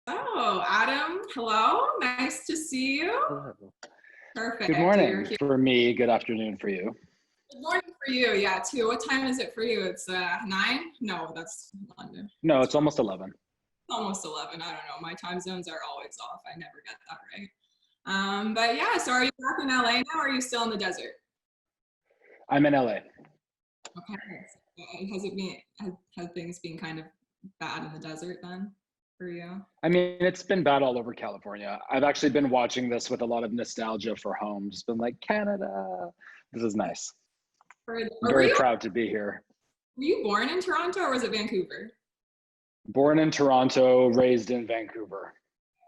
Oh, Adam, hello. Nice to see you. Hello. Good Perfect. You're morning here. for me. Good afternoon for you. Good morning for you. Yeah, too. What time is it for you? It's 9? No, that's London. No, That's it's almost 11. almost 11. I don't know. My time zones are always off. I never get that right. But yeah, so are you back in LA now, or are you still in the desert? I'm in LA. Okay. Has it been, has things been kind of bad in the desert then for you? I mean, it's been bad all over California. I've actually been watching this with a lot of nostalgia for home. Just been like, Canada. This is nice. I'm Or were very you, proud to be here. were you born in Toronto or was it Vancouver? Born in Toronto, raised in Vancouver.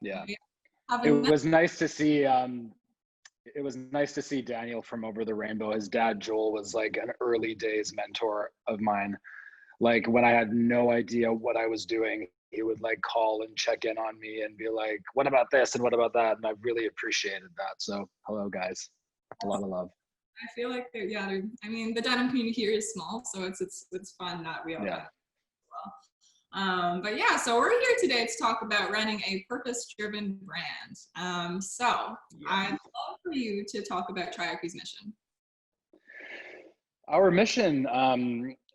Yeah. It Having was nice to see it was nice to see Daniel from Over the Rainbow. His dad Joel was like an early days mentor of mine. Like when I had no idea what I was doing, he would like call and check in on me and be like, what about this and what about that? And I really appreciated that. So hello guys. A lot of love. I feel like I mean, the denim community here is small, so it's fun that we all Yeah. have it as well. But yeah, so we're here today to talk about running a purpose-driven brand. I'd love for you to talk about Triarchy's mission. Our mission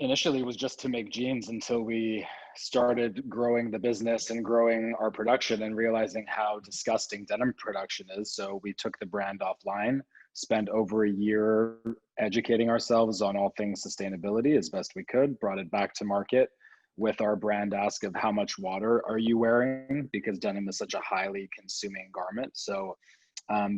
initially was just to make jeans until we started growing the business and growing our production and realizing how disgusting denim production is. So we took the brand offline, spent over a year educating ourselves on all things sustainability as best we could, brought it back to market with our brand ask of how much water are you wearing, because denim is such a highly consuming garment. So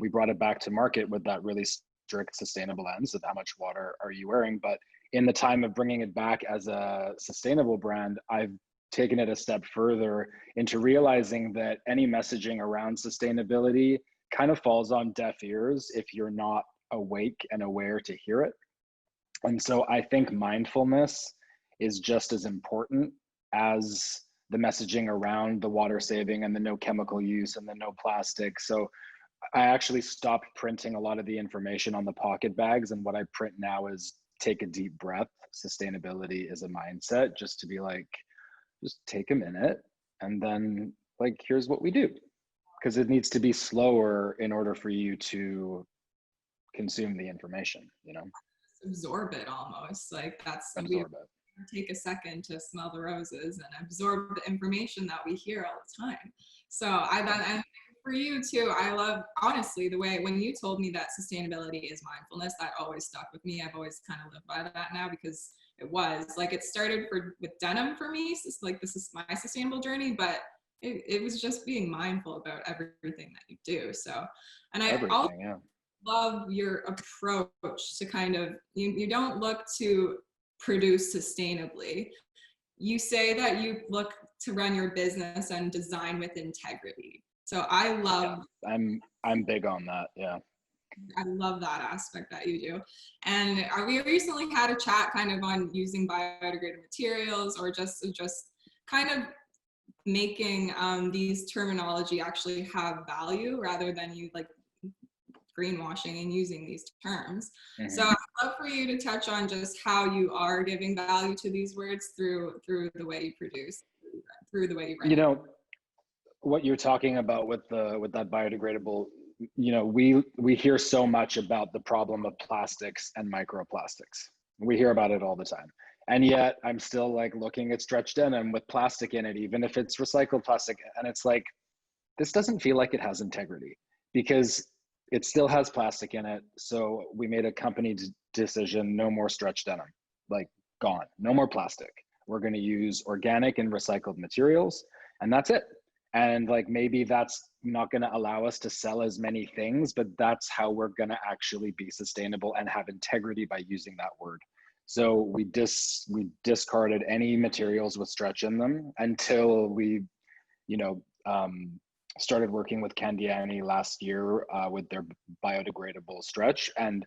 we brought it back to market with that really strict sustainable lens of how much water are you wearing. But in the time of bringing it back as a sustainable brand, I've taken it a step further into realizing that any messaging around sustainability kind of falls on deaf ears if you're not awake and aware to hear it. And so I think mindfulness is just as important as the messaging around the water saving and the no chemical use and the no plastic. So I actually stopped printing a lot of the information on the pocket bags, and what I print now is take a deep breath. Sustainability is a mindset, just to be like, just take a minute and then like, here's what we do. Because it needs to be slower in order for you to consume the information, you know? Absorb it almost. Like we Absorb it. take a second to smell the roses and absorb the information that we hear all the time. So and for you too, I love, honestly, the way when you told me that sustainability is mindfulness, that always stuck with me. I've always kind of lived by that now, because it was like, it started with denim for me. So it's like, this is my sustainable journey, but it was just being mindful about everything that you do. So, and I also love your approach to kind of, you don't look to produce sustainably. You say that you look to run your business and design with integrity. So I love, I'm big on that. Yeah. I love that aspect that you do. And we recently had a chat kind of on using biodegradable materials, or just kind of making these terminology actually have value rather than you like greenwashing and using these terms. Mm-hmm. So I'd love for you to touch on just how you are giving value to these words through the way you produce, through the way you write. You know, what you're talking about with that biodegradable, you know, we hear so much about the problem of plastics and microplastics. We hear about it all the time. And yet I'm still like looking at stretch denim with plastic in it, even if it's recycled plastic. And it's like, this doesn't feel like it has integrity, because it still has plastic in it. So we made a company decision, no more stretch denim, like gone, no more plastic. We're going to use organic and recycled materials, and that's it. And like, maybe that's not going to allow us to sell as many things, but that's how we're going to actually be sustainable and have integrity by using that word. So we discarded any materials with stretch in them until we, you know, started working with Candiani last year with their biodegradable stretch. And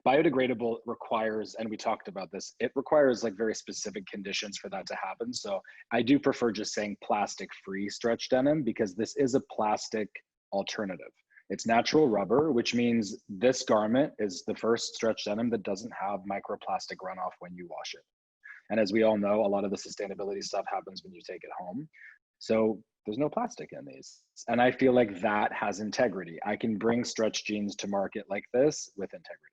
biodegradable requires, and we talked about this, it requires like very specific conditions for that to happen. So I do prefer just saying plastic-free stretch denim, because this is a plastic alternative. It's natural rubber, which means this garment is the first stretch denim that doesn't have microplastic runoff when you wash it. And as we all know, a lot of the sustainability stuff happens when you take it home. So there's no plastic in these. And I feel like that has integrity. I can bring stretch jeans to market like this with integrity.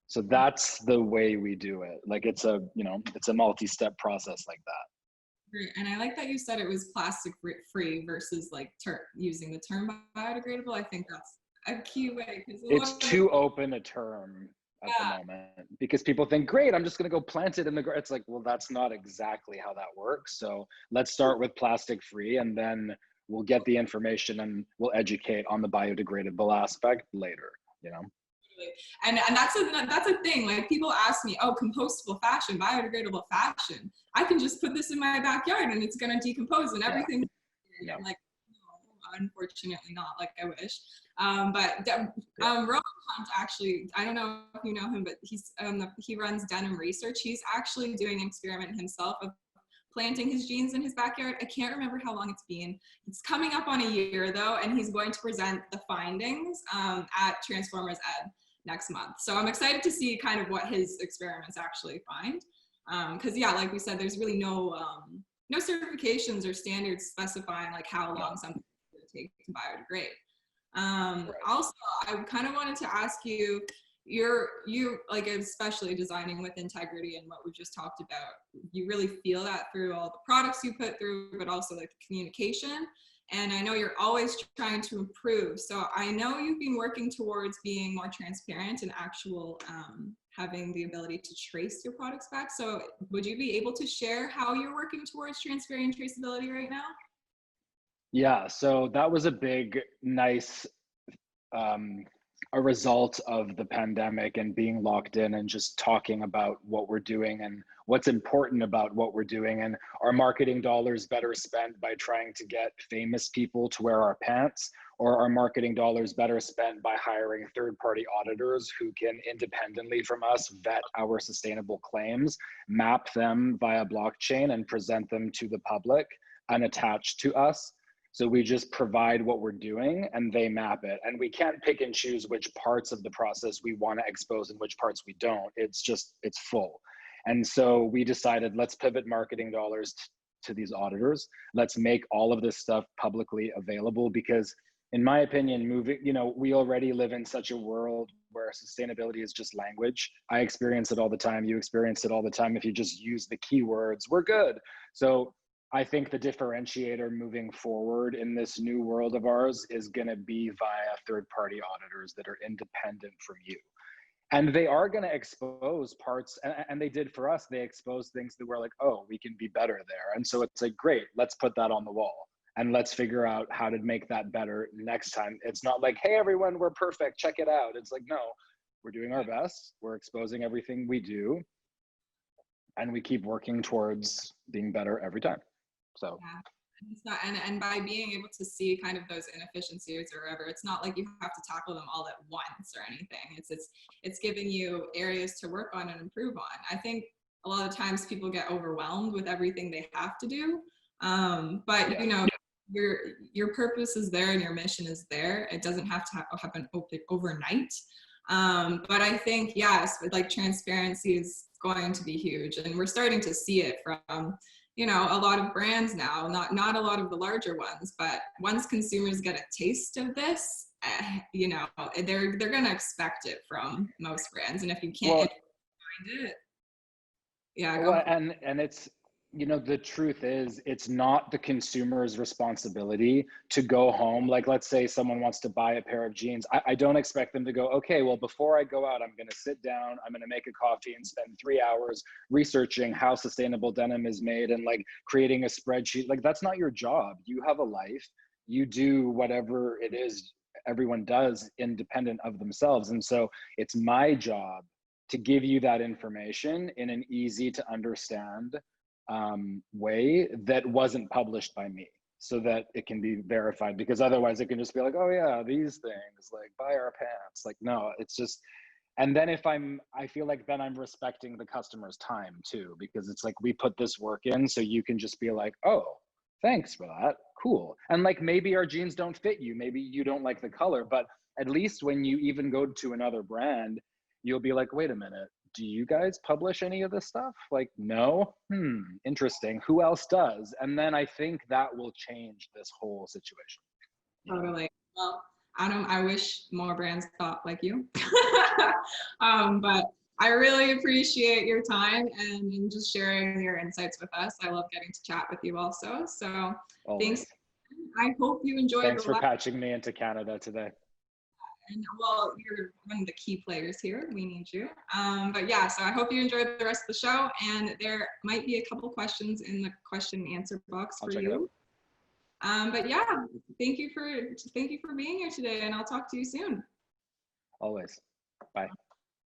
So that's the way we do it. Like it's a, you know, it's a multi-step process like that. Great. And I like that you said it was plastic free versus like using the term biodegradable. I think that's a key way, because It's too open a term at the moment because people think, great, I'm just going to go plant it in the ground. It's like, well, that's not exactly how that works. So let's start with plastic free, and then we'll get the information and we'll educate on the biodegradable aspect later, you know? And that's a thing. Like people ask me, oh, compostable fashion, biodegradable fashion. I can just put this in my backyard and it's going to decompose and everything. Yeah. I'm like, no, unfortunately not. Like I wish. Rowan Hunt, actually, I don't know if you know him, but he runs Denim Research. He's actually doing an experiment himself of planting his jeans in his backyard. I can't remember how long it's been. It's coming up on a year though, and he's going to present the findings at Transformers Ed next month. So I'm excited to see kind of what his experiments actually find. Because yeah, like we said, there's really no certifications or standards specifying like how long something will take to biodegrade. Also, I kind of wanted to ask you, you like, especially designing with integrity and what we just talked about, you really feel that through all the products you put through, but also like the communication. And I know you're always trying to improve. So I know you've been working towards being more transparent and actual having the ability to trace your products back. So would you be able to share how you're working towards transparency and traceability right now? Yeah, so that was a big, nice, a result of the pandemic and being locked in and just talking about what we're doing and what's important about what we're doing. And our marketing dollars better spent by trying to get famous people to wear our pants, or our marketing dollars better spent by hiring third-party auditors who can independently from us vet our sustainable claims, map them via blockchain, and present them to the public unattached to us. So we just provide what we're doing and they map it. And we can't pick and choose which parts of the process we want to expose and which parts we don't. It's full. And so we decided, let's pivot marketing dollars to these auditors. Let's make all of this stuff publicly available, because in my opinion, we already live in such a world where sustainability is just language. I experience it all the time. You experience it all the time. If you just use the keywords, we're good. So I think the differentiator moving forward in this new world of ours is going to be via third-party auditors that are independent from you. And they are going to expose parts, and they did for us. They exposed things that were like, oh, we can be better there. And so it's like, great, let's put that on the wall and let's figure out how to make that better next time. It's not like, hey, everyone, we're perfect, check it out. It's like, no, we're doing our best. We're exposing everything we do, and we keep working towards being better every time. So yeah. It's not, and by being able to see kind of those inefficiencies or whatever, it's not like you have to tackle them all at once or anything. It's giving you areas to work on and improve on. I think a lot of times people get overwhelmed with everything they have to do, but you know, your purpose is there and your mission is there. It doesn't have to happen overnight. But I think, yes, like transparency is going to be huge, and we're starting to see it from, you know, a lot of brands now, not a lot of the larger ones, but once consumers get a taste of this, you know, they're going to expect it from most brands. And if you can't find it, yeah. Well, and it's, you know, the truth is, it's not the consumer's responsibility to go home. Like, let's say someone wants to buy a pair of jeans. I don't expect them to go, okay, well, before I go out, I'm going to sit down, I'm going to make a coffee and spend 3 hours researching how sustainable denim is made and like creating a spreadsheet. Like, that's not your job. You have a life. You do whatever it is everyone does independent of themselves. And so it's my job to give you that information in an easy to understand way that wasn't published by me, so that it can be verified, because otherwise it can just be like, oh yeah, these things, like buy our pants. Like, no, it's just, and then I feel like then I'm respecting the customer's time too, because it's like, we put this work in, so you can just be like, oh, thanks for that, cool. And like, maybe our jeans don't fit you, maybe you don't like the color, but at least when you even go to another brand, you'll be like, wait a minute, do you guys publish any of this stuff? Like, no? Interesting. Who else does? And then I think that will change this whole situation. Totally. Well, Adam, I wish more brands thought like you. But I really appreciate your time and just sharing your insights with us. I love getting to chat with you also. So Always. thanks. I hope you enjoyed Thanks the for patching me into Canada today. And well, you're one of the key players here. We need you. But yeah, so I hope you enjoyed the rest of the show. And there might be a couple questions in the question and answer box for you. But yeah, thank you for being here today, and I'll talk to you soon. Always. Bye.